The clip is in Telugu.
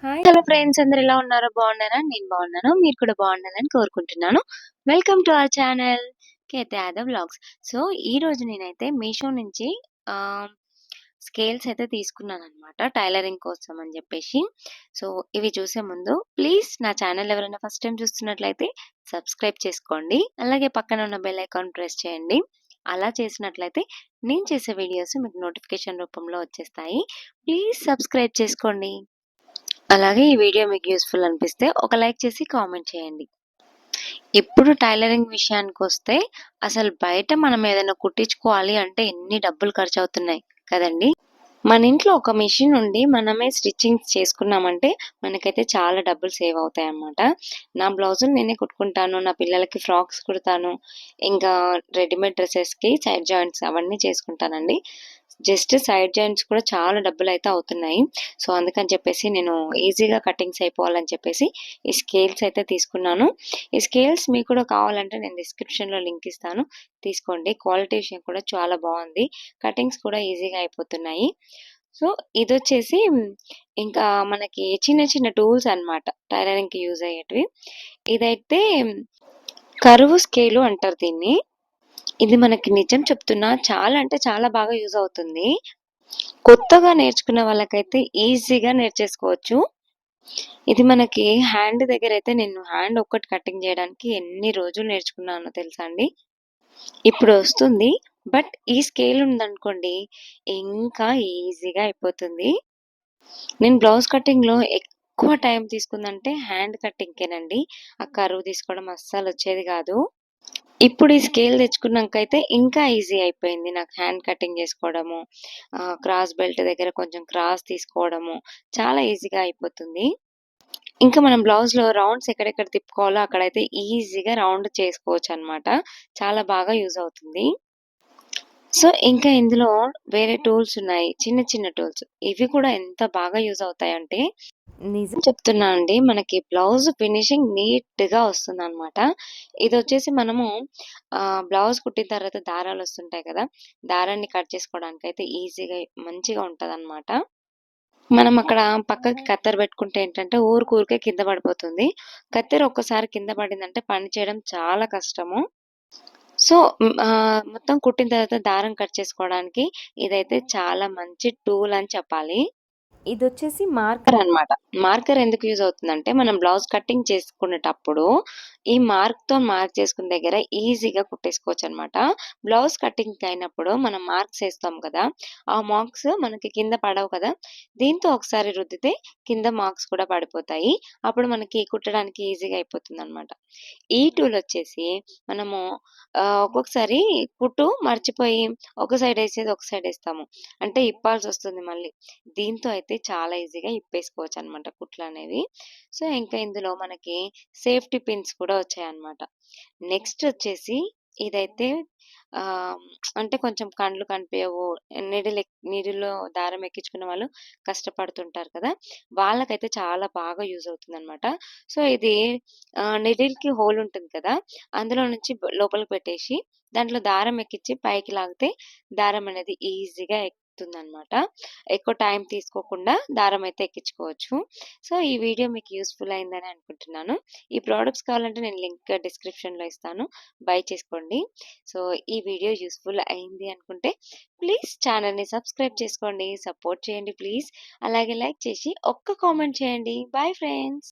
హలో ఫ్రెండ్స్, అందరూ ఎలా ఉన్నారో? బాగున్నారా? నేను బాగున్నాను. మీరు కూడా బాగుండాలని కోరుకుంటున్నాను. Welcome to our channel Kethe Yadav vlogs. So ఈ రోజు నేనైతే మీషో నుంచి ఆహ్, స్కేల్స్ అయితే తీసుకున్నాననమాట టైలరింగ్ కోసం అని చెప్పేసి. సో ఇవి చూసే ముందు ప్లీజ్ నా ఛానల్ ఎవరైనా ఫస్ట్ టైం చూస్తున్నట్లయితే సబ్స్క్రైబ్ చేసుకోండి. అలాగే పక్కన ఉన్న బెల్ ఐకాన్ ప్రెస్ చేయండి. అలా చేసినట్లయితే నేను చేసే వీడియోస్ మీకు నోటిఫికేషన్ రూపంలో వచ్చేస్తాయి. ప్లీజ్ సబ్స్క్రైబ్ చేసుకోండి. అలాగే ఈ వీడియో మీకు యూస్‌ఫుల్ అనిపిస్తే ఒక లైక్ చేసి కామెంట్ చేయండి. ఇప్పుడు టైలరింగ్ విషయానికొస్తే అసలు బయట మనం ఏదైనా కుట్టించుకోవాలి అంటే ఎన్ని డబ్బులు ఖర్చవుతున్నాయి కదండీ! మన ఇంట్లో ఒక మిషన్ ఉండి మనమే స్టిచ్చింగ్ చేసుకున్నామంటే మనకైతే చాలా డబ్బులు సేవ్ అవుతాయన్నమాట. నా బ్లౌజులు నేనే కుట్టుకుంటాను. నా పిల్లలకి ఫ్రాక్స్ కుడతాను. ఇంకా రెడీమేడ్ డ్రెసెస్‌కి సైడ్ జాయింట్స్ అవన్నీ చేసుకుంటానండి. జస్ట్ సైడ్ జాయింట్స్ కూడా చాలా డబ్బులైతే అవుతున్నాయి. సో, అందుకని చెప్పేసి నేను ఈజీగా కటింగ్స్ అయిపోవాలని చెప్పేసి ఈ స్కేల్స్ అయితే తీసుకున్నాను. ఈ స్కేల్స్ మీకు కూడా కావాలంటే నేను డిస్క్రిప్షన్‌లో లింక్ ఇస్తాను. తీసుకోండి. క్వాలిటీ విషయం కూడా చాలా బావుంది. కటింగ్స్ కూడా ఈజీగా అయిపోతున్నాయి. సో, ఇదొచ్చేసి ఇంకా మనకి చిన్న చిన్న టూల్స్ అన్నమాట. టైలరింగ్‌కి యూజ్ అయ్యేటివి. ఇదైతే కరువు స్కేలు అంటారు దీన్ని. ఇది మనకి నిజం చెప్తున్నా చాలా అంటే చాలా బాగా యూజ్ అవుతుంది. కొత్తగా నేర్చుకున్న వాళ్ళకైతే ఈజీగా నేర్చేసుకోవచ్చు. ఇది మనకి హ్యాండ్ దగ్గరైతే నేను హ్యాండ్ ఒక్కటి కటింగ్ జేయడానికి ఎన్ని రోజులు నేర్చుకున్నానో తెలుసా అండి. ఇప్పుడు వస్తుంది. బట్ ఈ స్కేల్ ఉందనుకోండి ఇంకా ఈజీగా అయిపోతుంది. నేను బ్లౌజ్ కటింగ్‌లో ఎక్కువ టైం తీసుకుందంటే హ్యాండ్ కటింగ్‌కేనండి. ఆ కరువు తీసుకోవడం అస్సలొచ్చేది గాదు. ఇప్పుడు ఈ స్కేల్ తెచ్చుకున్నాకైతే ఇంకా ఈజీ అయిపోయింది నాకు హ్యాండ్ కటింగ్ చేసుకోవడము. క్రాస్ బెల్ట్ దగ్గర కొంచెం క్రాస్ తీసుకోవడము చాలా ఈజీగా అయిపోతుంది. ఇంకా మనం బ్లౌజ్‌లో రౌండ్స్ ఎక్కడెక్కడ తిప్పుకోవాలో అక్కడైతే ఈజీగా రౌండ్ చేసుకోవచ్చనమాట. చాలా బాగా యూజ్ అవుతుంది. సో, ఇంకా ఇందులో వేరే టూల్స్ ఉన్నాయి. చిన్న చిన్న టూల్స్. ఇవి కూడా ఎంత బాగా యూజ్ అవుతాయంటే నిజం చెప్తున్నా అండి. మనకి బ్లౌజ్ ఫినిషింగ్ నీట్‌గా వస్తుందనమాట. ఇదొచ్చేసి మనము బ్లౌజ్ కుట్టిన తర్వాత దారాలొస్తుంటాయి కదా! దారాన్ని కట్ చేసుకోవడానికైతే ఈజీగా మంచిగా ఉంటదనమాట. మనం అక్కడ పక్కకి కత్తెర పెట్టుకుంటే ఏంటంటే ఊరికే కింద పడిపోతుంది. కత్తెర ఒక్కసారి కింద పడిందంటే పని చేయడం చాలా కష్టము. సో, మొత్తం కుట్టిన తర్వాత దారం కట్ చేసుకోవడానికి ఇదైతే చాలా మంచి టూల్ అని చెప్పాలి. ఇదొచ్చేసి మార్కర్ అన్నమాట. మార్కర్ ఎందుకు యూజ్ అవుతుందంటే, మనం బ్లౌజ్ కటింగ్ చేసుకునేటప్పుడు, ఈ మార్క్‌తో మార్క్ చేసుకున్న దగ్గర ఈజీగా కుట్టేసుకోవచ్చనమాట. బ్లౌజ్ కటింగ్‌కయినప్పుడు మనం మార్క్స్ ఏస్తాం కదా! ఆ మార్క్స్ మనకి కింద పడవు కదా! దీంతో ఒకసారి రుద్దితే కింద మార్క్స్ కూడా పడిపోతాయి. అప్పుడు మనకి కుట్టడానికి ఈజీగా అయిపోతుందనమాట. ఈ టూల్ వచ్చేసి మనము ఒక్కొక్కసారి కుట్టు మర్చిపోయి ఒక సైడ్ ఏసేది ఒక సైడ్ ఏస్తాము. అంటే ఇప్పాల్సొస్తుంది మళ్ళీ. దీంతో అయితే చాలా ఈజీగా ఇప్పేసుకోవచ్చనమాట కుట్లనేవి. సో, ఇంకా ఇందులో మనకి సేఫ్టీ పిన్స్ కూడా వచ్చాయన్నమాట. నెక్స్ట్ వచ్చేసి ఇదైతే ఆహ్, అంటే కొంచెం కండ్లు కనిపియవు. నీడిల్‌లో దారం ఎక్కించుకున్న వాళ్ళు కష్టపడుతుంటారు కదా! వాళ్ళకైతే చాలా బాగా యూజ్ అవుతుందనమాట. సో, ఇది నీడిల్‌కి హోల్ ఉంటుంది కదా! అందులో నుంచి లోపలికి పెట్టేసి దాంట్లో దారం ఎక్కించి పైకి లాగితే దారం అనేది ఈజీగా ఎక్కుతుందనమాట. ఎక్కువ టైం తీసుకోకుండా దారం అయితే ఎక్కించుకోవచ్చు. సో, ఈ వీడియో మీకు యూజ్‌ఫుల్ అయిందని అనుకుంటున్నాను. ఈ ప్రొడక్ట్స్ కావాలంటే నేను లింక్ డిస్క్రిప్షన్‌లో ఇస్తాను. బై చేసుకోండి. సో, ఈ వీడియో యూజ్‌ఫుల్ అయింది అనుకుంటే ప్లీజ్ ఛానెల్‌ని సబ్స్క్రైబ్ చేసుకోండి. సపోర్ట్ చేయండి ప్లీజ్. అలాగే లైక్ చేసి ఒక్క కామెంట్ చేయండి. Bye friends.